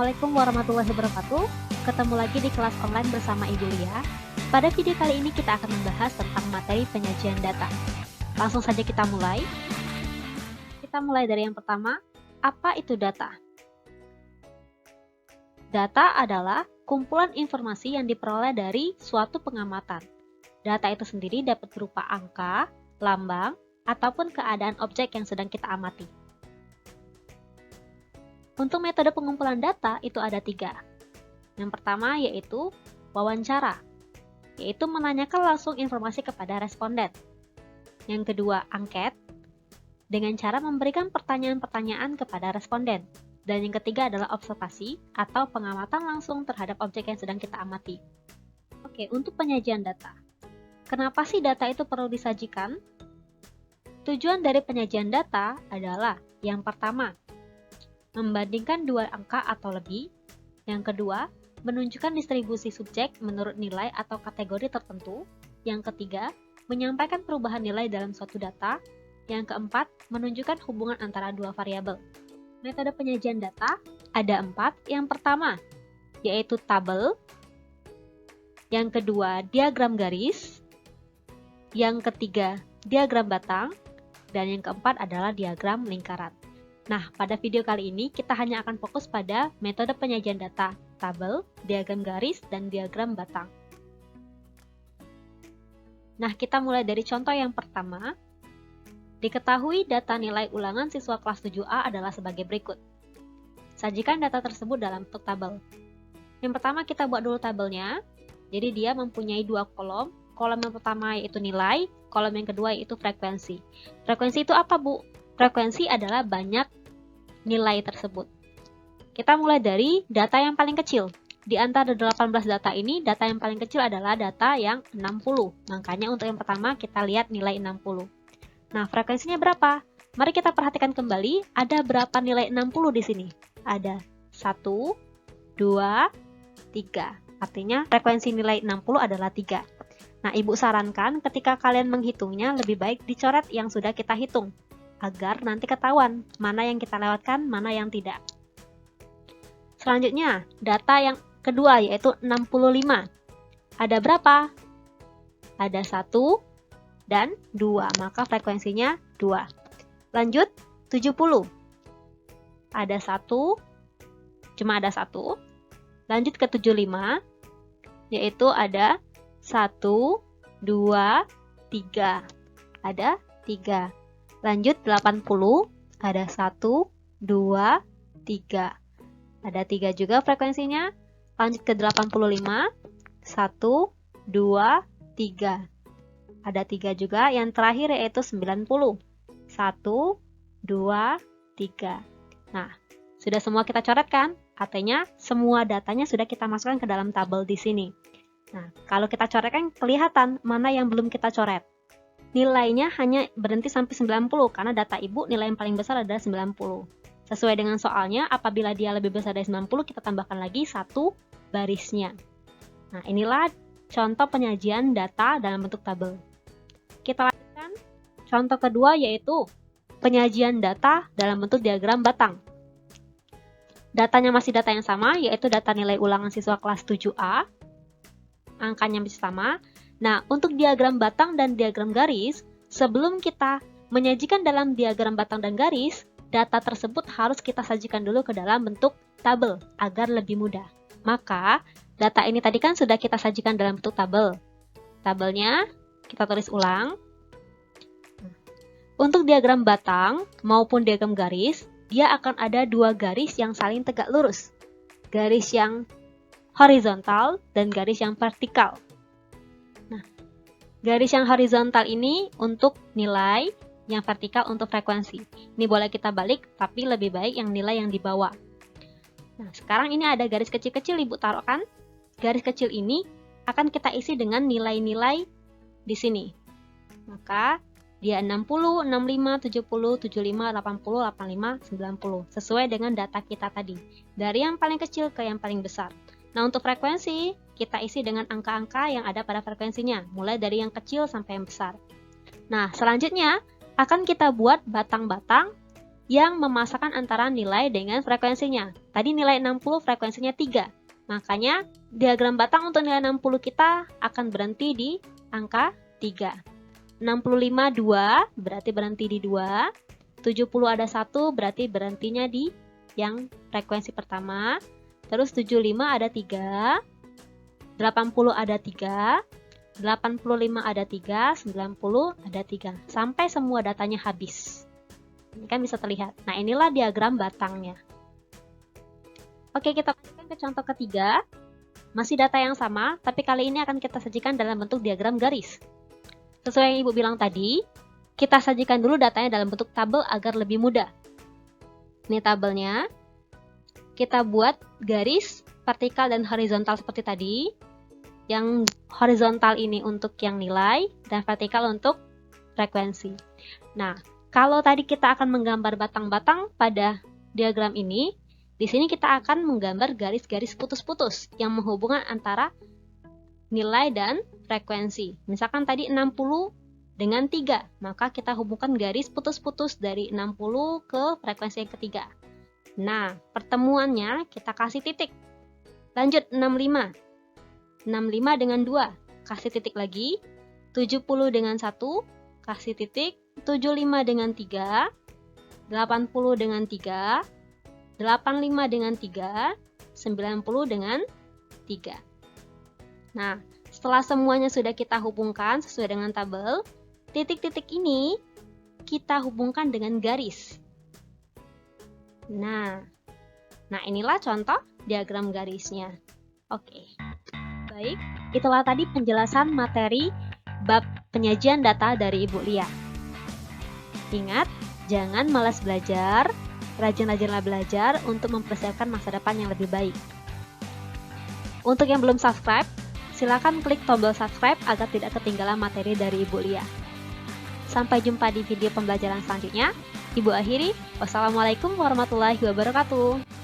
Assalamualaikum warahmatullahi wabarakatuh. Ketemu lagi di kelas online bersama Ibu Lia. Pada video kali ini kita akan membahas tentang materi penyajian data. Langsung saja kita mulai. Kita mulai dari yang pertama, apa itu data? Data adalah kumpulan informasi yang diperoleh dari suatu pengamatan. Data itu sendiri dapat berupa angka, lambang, ataupun keadaan objek yang sedang kita amati. Untuk metode pengumpulan data itu ada 3. Yang pertama yaitu wawancara, yaitu menanyakan langsung informasi kepada responden. Yang kedua angket, dengan cara memberikan pertanyaan-pertanyaan kepada responden. Dan yang ketiga adalah observasi atau pengamatan langsung terhadap objek yang sedang kita amati. Oke, untuk penyajian data. Kenapa sih data itu perlu disajikan? Tujuan dari penyajian data adalah yang pertama, membandingkan dua angka atau lebih. Yang kedua, menunjukkan distribusi subjek menurut nilai atau kategori tertentu. Yang ketiga, menyampaikan perubahan nilai dalam suatu data. Yang keempat, menunjukkan hubungan antara dua variabel. Metode penyajian data ada 4. Yang pertama, yaitu tabel. Yang kedua, diagram garis. Yang ketiga, diagram batang. Dan yang keempat adalah diagram lingkaran. Nah, pada video kali ini kita hanya akan fokus pada metode penyajian data, tabel, diagram garis, dan diagram batang. Nah, kita mulai dari contoh yang pertama. Diketahui data nilai ulangan siswa kelas 7A adalah sebagai berikut. Sajikan data tersebut dalam bentuk tabel. Yang pertama kita buat dulu tabelnya. Jadi dia mempunyai 2 kolom. Kolom yang pertama yaitu nilai, kolom yang kedua yaitu frekuensi. Frekuensi itu apa, Bu? Frekuensi adalah banyak nilai tersebut. Kita mulai dari data yang paling kecil. Di antara 18 data ini, data yang paling kecil adalah data yang 60. Makanya untuk yang pertama kita lihat nilai 60. Nah, frekuensinya berapa? Mari kita perhatikan kembali, ada berapa nilai 60 di sini? Ada 1, 2, 3. Artinya frekuensi nilai 60 adalah 3. Nah, Ibu sarankan ketika kalian menghitungnya lebih baik dicoret yang sudah kita hitung, agar nanti ketahuan mana yang kita lewatkan, mana yang tidak. Selanjutnya, data yang kedua yaitu 65. Ada berapa? Ada 1 dan 2, maka frekuensinya 2. Lanjut, 70. Ada 1, cuma ada 1. Lanjut ke 75, yaitu ada 1, 2, 3. Ada 3. Lanjut 80, ada 1, 2, 3. Ada 3 juga frekuensinya. Lanjut ke 85, 1, 2, 3. Ada 3 juga. Yang terakhir yaitu 90. 1, 2, 3. Nah, sudah semua kita coret kan? Artinya semua datanya sudah kita masukkan ke dalam tabel di sini. Nah, kalau kita coret kan kelihatan mana yang belum kita coret. Nilainya hanya berhenti sampai 90 karena data Ibu nilai yang paling besar adalah 90. Sesuai dengan soalnya, apabila dia lebih besar dari 90, kita tambahkan lagi 1 barisnya. Nah, inilah contoh penyajian data dalam bentuk tabel. Kita lanjutkan contoh kedua yaitu penyajian data dalam bentuk diagram batang. Datanya masih data yang sama, yaitu data nilai ulangan siswa kelas 7A. Angkanya masih sama. Nah, untuk diagram batang dan diagram garis, sebelum kita menyajikan dalam diagram batang dan garis, data tersebut harus kita sajikan dulu ke dalam bentuk tabel, agar lebih mudah. Maka, data ini tadi kan sudah kita sajikan dalam bentuk tabel. Tabelnya, kita tulis ulang. Untuk diagram batang maupun diagram garis, dia akan ada 2 garis yang saling tegak lurus. Garis yang horizontal dan garis yang vertikal. Nah, garis yang horizontal ini untuk nilai, yang vertikal untuk frekuensi. Ini boleh kita balik, tapi lebih baik yang nilai yang di bawah. Nah, sekarang ini ada garis kecil-kecil Ibu taruhkan. Garis kecil ini akan kita isi dengan nilai-nilai di sini. Maka dia 60, 65, 70, 75, 80, 85, 90. Sesuai dengan data kita tadi. Dari yang paling kecil ke yang paling besar. Nah, untuk frekuensi, kita isi dengan angka-angka yang ada pada frekuensinya. Mulai dari yang kecil sampai yang besar. Nah, selanjutnya akan kita buat batang-batang yang memasakkan antara nilai dengan frekuensinya. Tadi nilai 60 frekuensinya 3. Makanya diagram batang untuk nilai 60 kita akan berhenti di angka 3. 65 2 berarti berhenti di 2. 70 ada 1 berarti berhentinya di yang frekuensi pertama. Terus 75 ada 3. 80 ada 3. 85 ada 3. 90 ada 3. Sampai semua datanya habis. Ini kan bisa terlihat. Nah, inilah diagram batangnya. Oke, kita lanjutkan ke contoh ketiga. Masih data yang sama, tapi kali ini akan kita sajikan dalam bentuk diagram garis. Sesuai yang Ibu bilang tadi, kita sajikan dulu datanya dalam bentuk tabel agar lebih mudah. Ini tabelnya. Kita buat garis vertikal dan horizontal seperti tadi. Yang horizontal ini untuk yang nilai, dan vertikal untuk frekuensi. Nah, kalau tadi kita akan menggambar batang-batang pada diagram ini, di sini kita akan menggambar garis-garis putus-putus yang menghubungkan antara nilai dan frekuensi. Misalkan tadi 60 dengan 3, maka kita hubungkan garis putus-putus dari 60 ke frekuensi yang ketiga. Nah, pertemuannya kita kasih titik. Lanjut 65. 65 dengan 2, kasih titik lagi. 70 dengan 1, kasih titik. 75 dengan 3, 80 dengan 3, 85 dengan 3, 90 dengan 3. Nah, setelah semuanya sudah kita hubungkan sesuai dengan tabel, titik-titik ini kita hubungkan dengan garis. Nah inilah contoh diagram garisnya. Oke. Baik, itulah tadi penjelasan materi bab penyajian data dari Ibu Lia. Ingat, jangan malas belajar, rajin-rajinlah belajar untuk mempersiapkan masa depan yang lebih baik. Untuk yang belum subscribe, silakan klik tombol subscribe agar tidak ketinggalan materi dari Ibu Lia. Sampai jumpa di video pembelajaran selanjutnya. Ibu akhiri, wassalamualaikum warahmatullahi wabarakatuh.